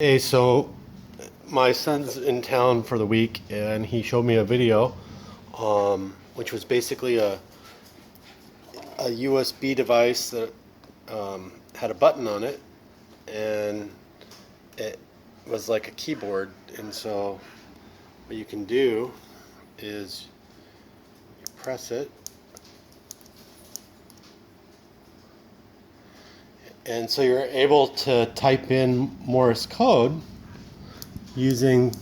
Hey, so my son's in town for the week, and he showed me a video, which was basically a USB device that had a button on it, and it was like a keyboard. And so, what you can do is you press it, and so you're able to type in Morse code using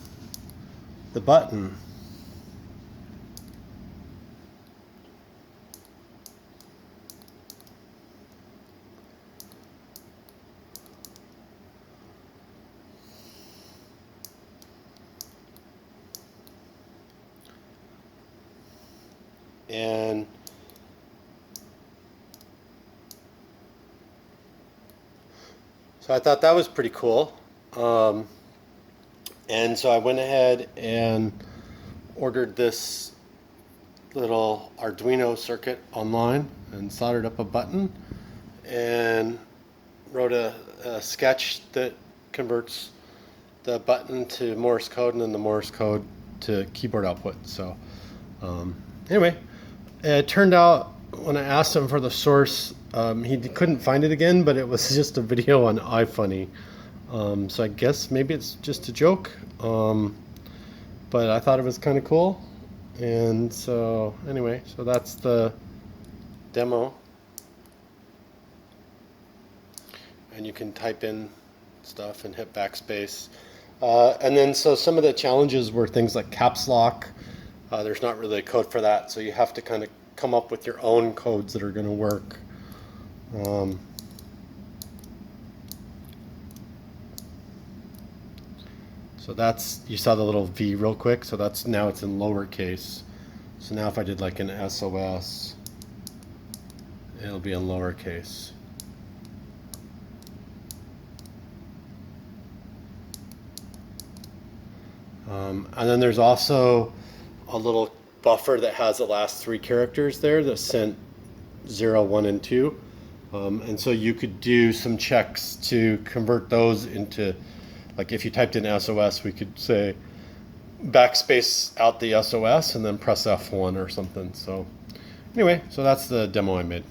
the button. And so I thought that was pretty cool. And so I went ahead and ordered this little Arduino circuit online and soldered up a button and wrote a sketch that converts the button to Morse code and then the Morse code to keyboard output. So anyway, it turned out when I asked him for the source, he couldn't find it again, but it was just a video on ifunny. So I guess maybe it's just a joke, but I thought it was kind of cool. And so anyway, so that's the demo. And you can type in stuff and hit backspace. And then so some of the challenges were things like caps lock. There's not really a code for that, so you have to kind of come up with your own codes that are going to work. So that's, you saw the little V real quick, so that's, now it's in lowercase. So now if I did like an SOS, it'll be in lowercase. And then there's also a little buffer that has the last three characters there that sent 0, 1, and 2. And so you could do some checks to convert those into, like if you typed in SOS, we could say backspace out the SOS and then press F1 or something. So anyway, so that's the demo I made.